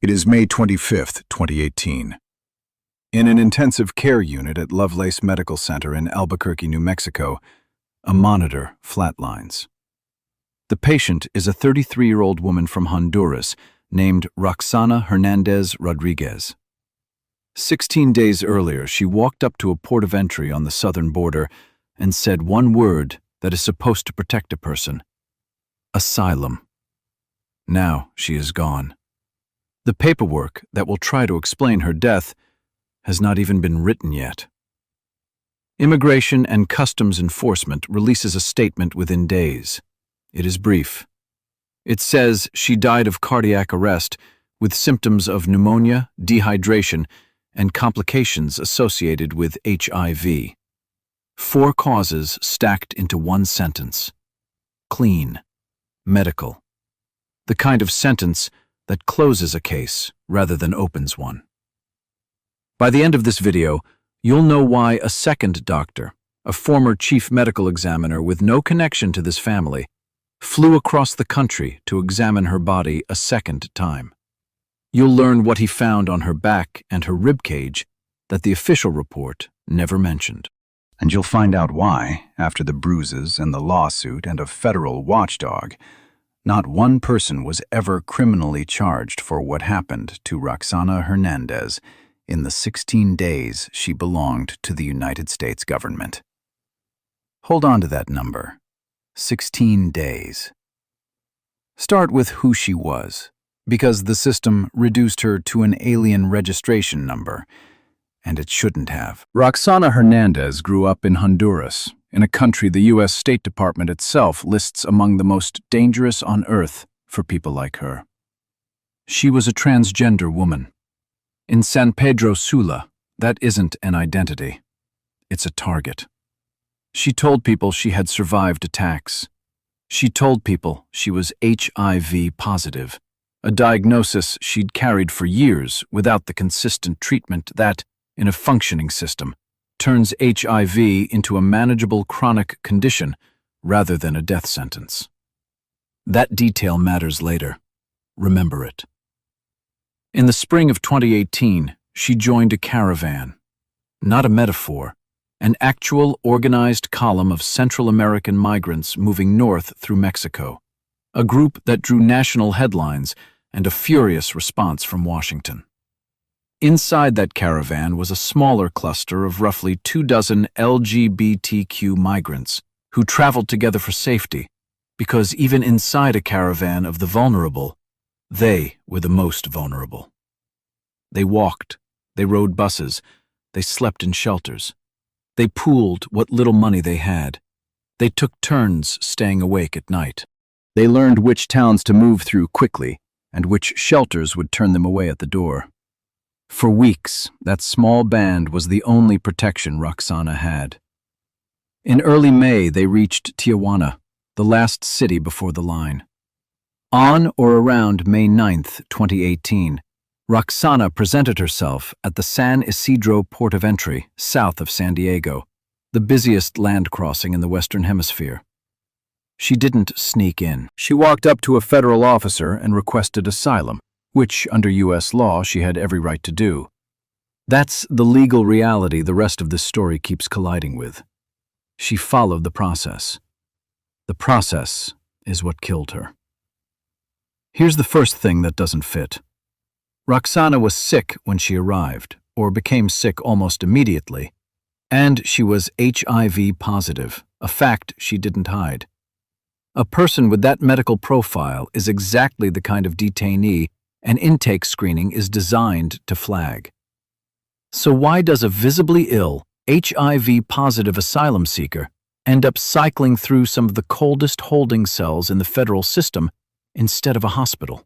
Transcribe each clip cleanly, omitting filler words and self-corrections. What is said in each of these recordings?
It is May 25th, 2018. In an intensive care unit at Lovelace Medical Center in Albuquerque, New Mexico, a monitor flatlines. The patient is a 33-year-old woman from Honduras named Roxsana Hernandez Rodriguez. 16 days earlier, she walked up to a port of entry on the southern border and said one word that is supposed to protect a person: asylum. Now she is gone. The paperwork that will try to explain her death has not even been written yet. Immigration and Customs Enforcement releases a statement within days. It is brief. It says she died of cardiac arrest with symptoms of pneumonia, dehydration, and complications associated with HIV. 4 causes stacked into one sentence. Clean. Medical. The kind of sentence that closes a case rather than opens one. By the end of this video, you'll know why a second doctor, a former chief medical examiner with no connection to this family, flew across the country to examine her body a second time. You'll learn what he found on her back and her rib cage that the official report never mentioned. And you'll find out why, after the bruises and the lawsuit and a federal watchdog, not one person was ever criminally charged for what happened to Roxsana Hernandez in the 16 days she belonged to the United States government. Hold on to that number. 16 days. Start with who she was, because the system reduced her to an alien registration number, and it shouldn't have. Roxsana Hernandez grew up in Honduras, in a country the U.S. State Department itself lists among the most dangerous on earth for people like her. She was a transgender woman. In San Pedro Sula, that isn't an identity. It's a target. She told people she had survived attacks. She told people she was HIV positive, a diagnosis she'd carried for years without the consistent treatment that, in a functioning system, turns HIV into a manageable chronic condition rather than a death sentence. That detail matters later. Remember it. In the spring of 2018, she joined a caravan. Not a metaphor, an actual organized column of Central American migrants moving north through Mexico, a group that drew national headlines and a furious response from Washington. Inside that caravan was a smaller cluster of roughly 24 LGBTQ migrants who traveled together for safety, because even inside a caravan of the vulnerable, they were the most vulnerable. They walked, they rode buses, they slept in shelters. They pooled what little money they had. They took turns staying awake at night. They learned which towns to move through quickly and which shelters would turn them away at the door. For weeks, that small band was the only protection Roxsana had. In early May, they reached Tijuana, the last city before the line. On or around May 9th, 2018, Roxsana presented herself at the San Isidro port of entry, south of San Diego, the busiest land crossing in the Western Hemisphere. She didn't sneak in. She walked up to a federal officer and requested asylum, which, under U.S. law, she had every right to do. That's the legal reality the rest of this story keeps colliding with. She followed the process. The process is what killed her. Here's the first thing that doesn't fit. Roxsana was sick when she arrived, or became sick almost immediately, and she was HIV positive, a fact she didn't hide. A person with that medical profile is exactly the kind of detainee an intake screening is designed to flag. So why does a visibly ill, HIV-positive asylum seeker end up cycling through some of the coldest holding cells in the federal system instead of a hospital?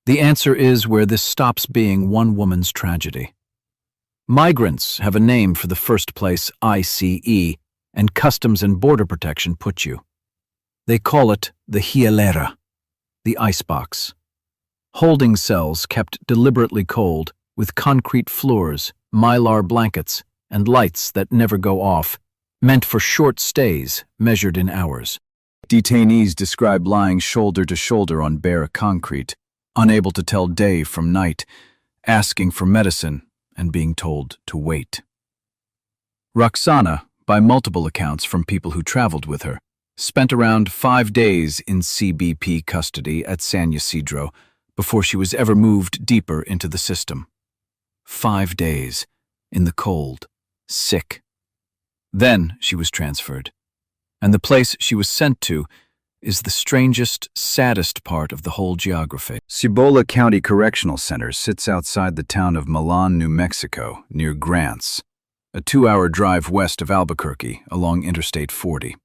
The answer is where this stops being one woman's tragedy. Migrants have a name for the first place ICE and Customs and Border Protection put you. They call it the hielera, the icebox. Holding cells kept deliberately cold, with concrete floors, mylar blankets, and lights that never go off, meant for short stays measured in hours. Detainees describe lying shoulder to shoulder on bare concrete, unable to tell day from night, asking for medicine and being told to wait. Roxsana, by multiple accounts from people who traveled with her, spent around 5 days in CBP custody at San Ysidro before she was ever moved deeper into the system. 5 days, in the cold, sick. Then she was transferred, and the place she was sent to is the strangest, saddest part of the whole geography. Cibola County Correctional Center sits outside the town of Milan, New Mexico, near Grants, a 2-hour drive west of Albuquerque along Interstate 40.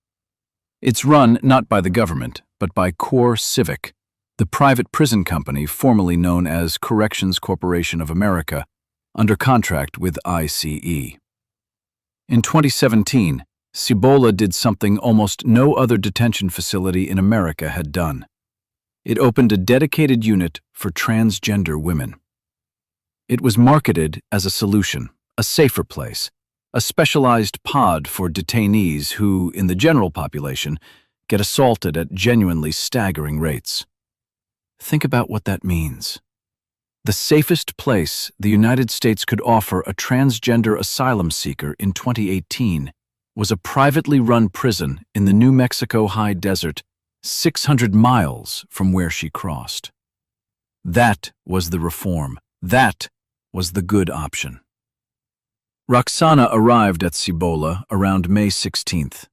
It's run not by the government, but by Core Civic, the private prison company formerly known as Corrections Corporation of America, under contract with ICE. In 2017, Cibola did something almost no other detention facility in America had done. It opened a dedicated unit for transgender women. It was marketed as a solution, a safer place, a specialized pod for detainees who, in the general population, get assaulted at genuinely staggering rates. Think about what that means. The safest place the United States could offer a transgender asylum seeker in 2018 was a privately run prison in the New Mexico high desert, 600 miles from where she crossed. That was the reform. That was the good option. Roxsana arrived at Cibola around May 16th.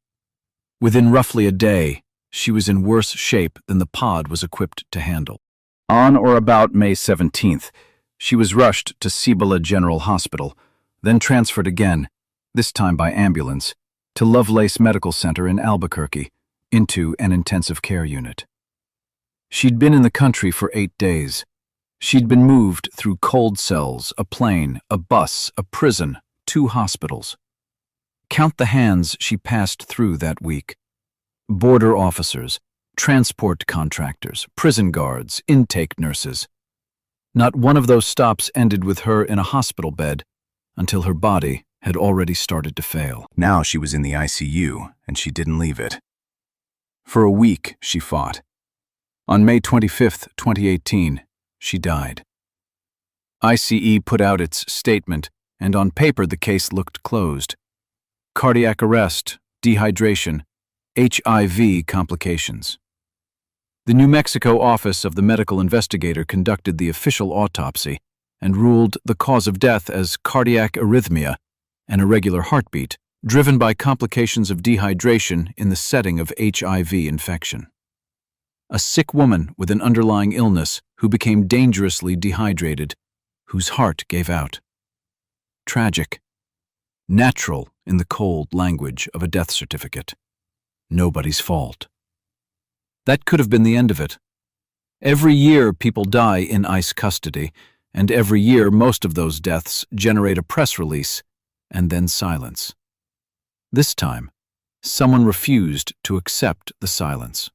Within roughly a day, she was in worse shape than the pod was equipped to handle. On or about May 17th, she was rushed to Cibola General Hospital, then transferred again, this time by ambulance, to Lovelace Medical Center in Albuquerque, into an intensive care unit. She'd been in the country for 8 days. She'd been moved through cold cells, a plane, a bus, a prison, 2 hospitals. Count the hands she passed through that week. Border officers, transport contractors, prison guards, intake nurses. Not one of those stops ended with her in a hospital bed until her body had already started to fail. Now she was in the ICU, and she didn't leave it. For a week, she fought. On May 25, 2018, she died. ICE put out its statement, and on paper the case looked closed. Cardiac arrest, dehydration, HIV complications. The New Mexico office of the medical investigator conducted the official autopsy and ruled the cause of death as cardiac arrhythmia, an irregular heartbeat, driven by complications of dehydration in the setting of HIV infection. A sick woman with an underlying illness who became dangerously dehydrated, whose heart gave out. Tragic. Natural in the cold language of a death certificate. Nobody's fault. That could have been the end of it. Every year people die in ICE custody, and every year most of those deaths generate a press release and then silence. This time, someone refused to accept the silence.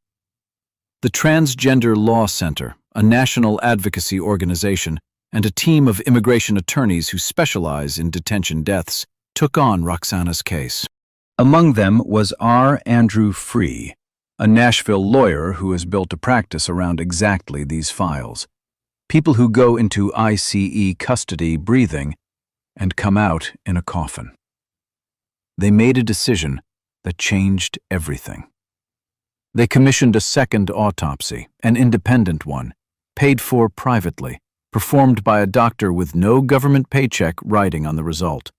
The Transgender Law Center, a national advocacy organization, and a team of immigration attorneys who specialize in detention deaths, took on Roxsana's case. Among them was R. Andrew Free, a Nashville lawyer who has built a practice around exactly these files. People who go into ICE custody breathing and come out in a coffin. They made a decision that changed everything. They commissioned a second autopsy, an independent one, paid for privately, performed by a doctor with no government paycheck riding on the result.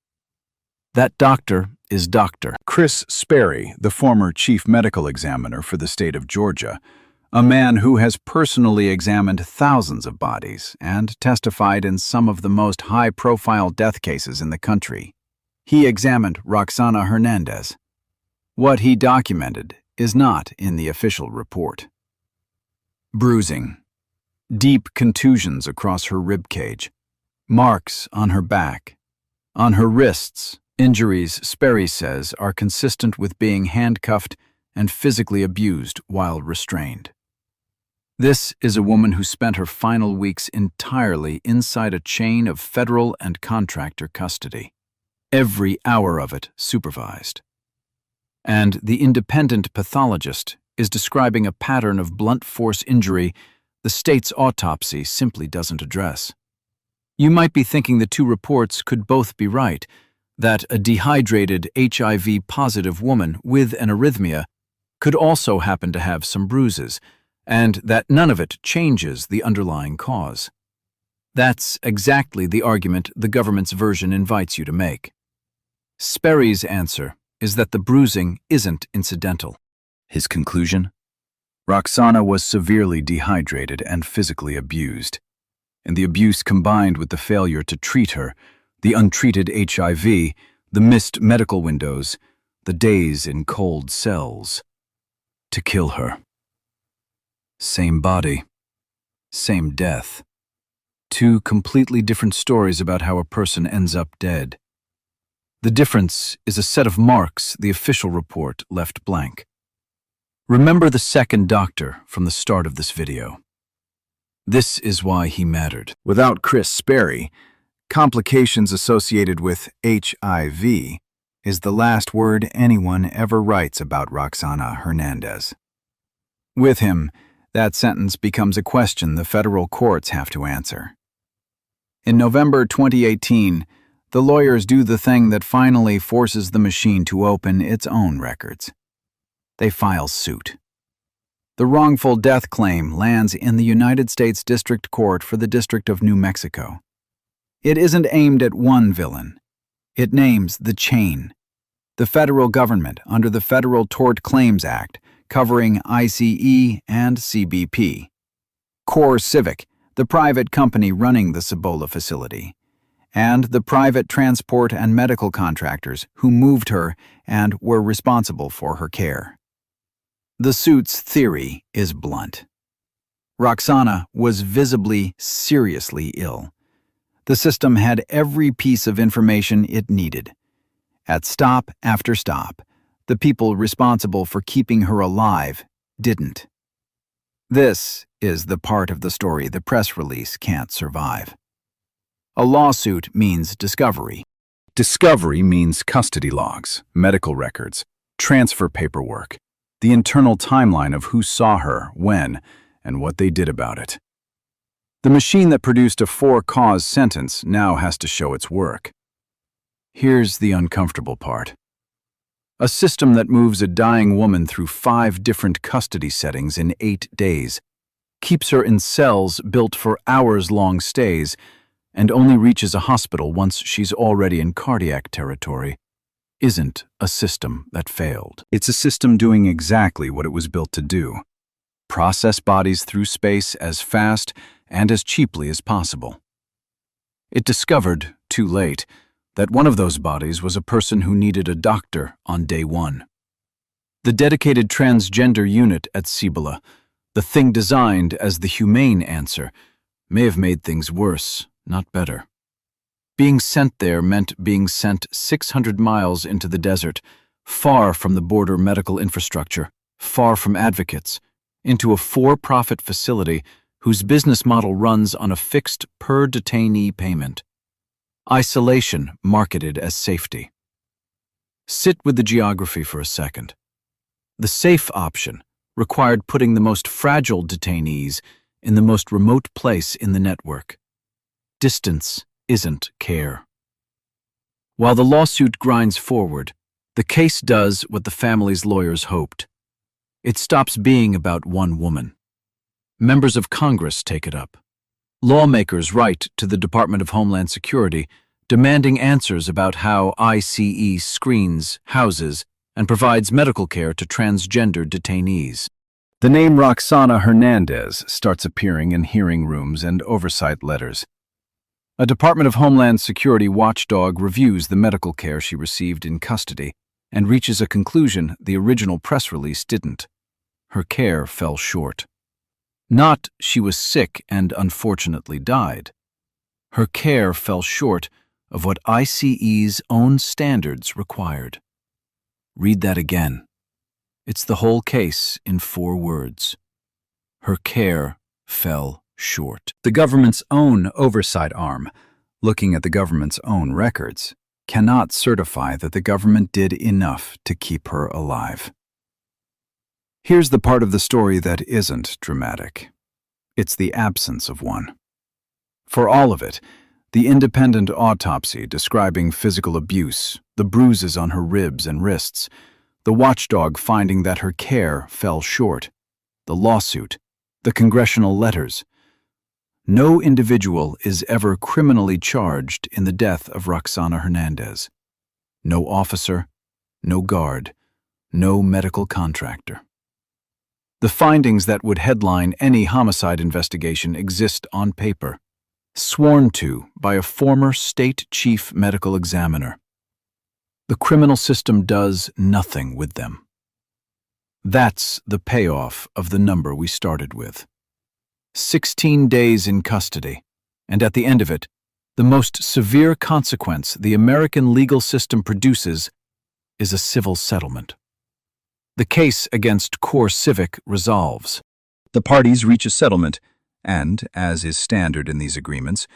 That doctor is Dr. Chris Sperry, the former chief medical examiner for the state of Georgia, a man who has personally examined thousands of bodies and testified in some of the most high-profile death cases in the country. He examined Roxsana Hernandez. What he documented is not in the official report. Bruising, deep contusions across her ribcage, marks on her back, on her wrists. Injuries, Sperry says, are consistent with being handcuffed and physically abused while restrained. This is a woman who spent her final weeks entirely inside a chain of federal and contractor custody, every hour of it supervised. And the independent pathologist is describing a pattern of blunt force injury the state's autopsy simply doesn't address. You might be thinking the two reports could both be right, that a dehydrated HIV-positive woman with an arrhythmia could also happen to have some bruises, and that none of it changes the underlying cause. That's exactly the argument the government's version invites you to make. Sperry's answer is that the bruising isn't incidental. His conclusion? Roxsana was severely dehydrated and physically abused. And the abuse combined with the failure to treat her, the untreated HIV, the missed medical windows, the days in cold cells, to kill her. Same body, same death. Two completely different stories about how a person ends up dead. The difference is a set of marks the official report left blank. Remember the second doctor from the start of this video. This is why he mattered. Without Chris Sperry, complications associated with HIV is the last word anyone ever writes about Roxsana Hernandez. With him, that sentence becomes a question the federal courts have to answer. In November 2018, the lawyers do the thing that finally forces the machine to open its own records. They file suit. The wrongful death claim lands in the United States District Court for the District of New Mexico. It isn't aimed at one villain. It names the chain. The federal government under the Federal Tort Claims Act, covering ICE and CBP. Core Civic, the private company running the Cibola facility. And the private transport and medical contractors who moved her and were responsible for her care. The suit's theory is blunt. Roxsana was visibly, seriously ill. The system had every piece of information it needed. At stop after stop, the people responsible for keeping her alive didn't. This is the part of the story the press release can't survive. A lawsuit means discovery. Discovery means custody logs, medical records, transfer paperwork, the internal timeline of who saw her, when, and what they did about it. The machine that produced a for-cause sentence now has to show its work. Here's the uncomfortable part. A system that moves a dying woman through 5 different custody settings in 8 days, keeps her in cells built for hours-long stays, and only reaches a hospital once she's already in cardiac territory, isn't a system that failed. It's a system doing exactly what it was built to do. Process bodies through space as fast and as cheaply as possible. It discovered, too late, that one of those bodies was a person who needed a doctor on day 1. The dedicated transgender unit at Cibola, the thing designed as the humane answer, may have made things worse, not better. Being sent there meant being sent 600 miles into the desert, far from the border medical infrastructure, far from advocates, into a for-profit facility whose business model runs on a fixed per-detainee payment. Isolation marketed as safety. Sit with the geography for a second. The safe option required putting the most fragile detainees in the most remote place in the network. Distance isn't care. While the lawsuit grinds forward, the case does what the family's lawyers hoped. It stops being about one woman. Members of Congress take it up. Lawmakers write to the Department of Homeland Security demanding answers about how ICE screens, houses, and provides medical care to transgender detainees. The name Roxsana Hernandez starts appearing in hearing rooms and oversight letters. A Department of Homeland Security watchdog reviews the medical care she received in custody and reaches a conclusion the original press release didn't. Her care fell short. Not she was sick and unfortunately died. Her care fell short of what ICE's own standards required. Read that again. It's the whole case in 4 words. Her care fell short. The government's own oversight arm, looking at the government's own records, cannot certify that the government did enough to keep her alive. Here's the part of the story that isn't dramatic. It's the absence of one. For all of it, the independent autopsy describing physical abuse, the bruises on her ribs and wrists, the watchdog finding that her care fell short, the lawsuit, the congressional letters. No individual is ever criminally charged in the death of Roxsana Hernandez. No officer, no guard, no medical contractor. The findings that would headline any homicide investigation exist on paper, sworn to by a former state chief medical examiner. The criminal system does nothing with them. That's the payoff of the number we started with. 16 days in custody, and at the end of it, the most severe consequence the American legal system produces is a civil settlement. The case against Core Civic resolves. The parties reach a settlement, and, as is standard in these agreements,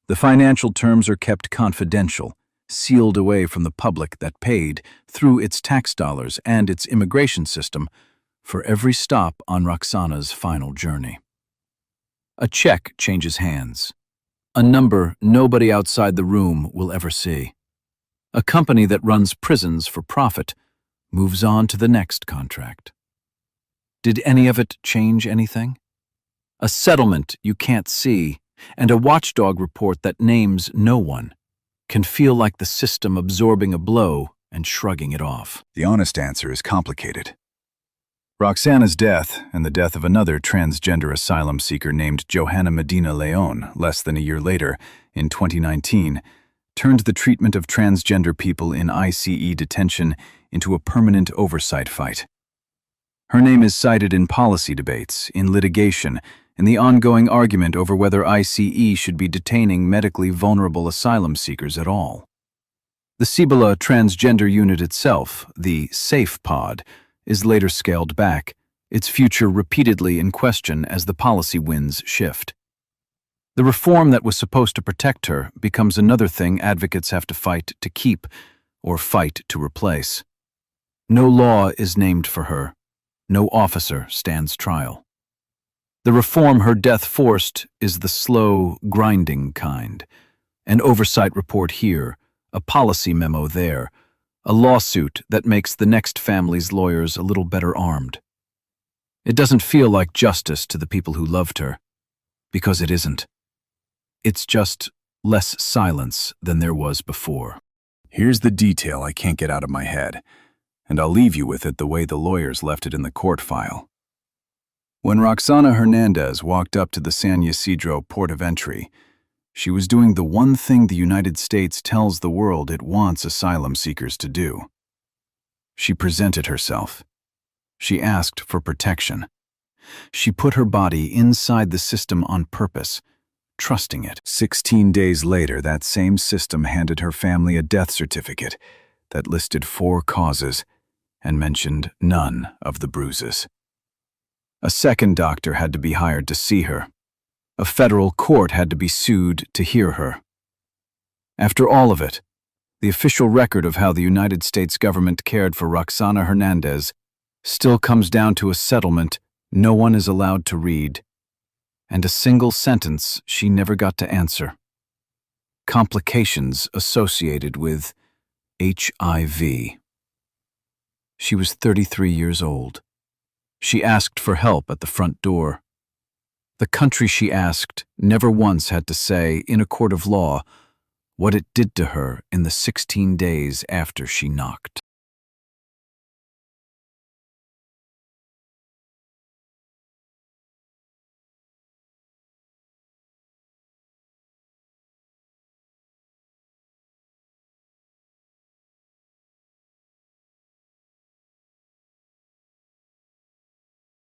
the financial terms are kept confidential, sealed away from the public that paid, through its tax dollars and its immigration system, for every stop on Roxsana's final journey. A check changes hands. A number nobody outside the room will ever see. A company that runs prisons for profit moves on to the next contract. Did any of it change anything? A settlement you can't see, and a watchdog report that names no one, can feel like the system absorbing a blow and shrugging it off. The honest answer is complicated. Roxana's death, and the death of another transgender asylum seeker named Johanna Medina Leon less than a year later, in 2019, turned the treatment of transgender people in ICE detention into a permanent oversight fight. Her name is cited in policy debates, in litigation, in the ongoing argument over whether ICE should be detaining medically vulnerable asylum seekers at all. The Cibola transgender unit itself, the Safe Pod, is later scaled back, its future repeatedly in question as the policy winds shift. The reform that was supposed to protect her becomes another thing advocates have to fight to keep, or fight to replace. No law is named for her. No officer stands trial. The reform her death forced is the slow, grinding kind. An oversight report here, a policy memo there, a lawsuit that makes the next family's lawyers a little better armed. It doesn't feel like justice to the people who loved her, because it isn't. It's just less silence than there was before. Here's the detail I can't get out of my head, and I'll leave you with it the way the lawyers left it in the court file. When Roxsana Hernandez walked up to the San Ysidro port of entry, she was doing the one thing the United States tells the world it wants asylum seekers to do. She presented herself. She asked for protection. She put her body inside the system on purpose, trusting it. 16 days later, that same system handed her family a death certificate that listed 4 causes and mentioned none of the bruises. A second doctor had to be hired to see her. A federal court had to be sued to hear her. After all of it, the official record of how the United States government cared for Roxsana Hernandez still comes down to a settlement no one is allowed to read, and a single sentence she never got to answer. Complications associated with HIV. She was 33 years old. She asked for help at the front door. The country she asked never once had to say, in a court of law, what it did to her in the 16 days after she knocked.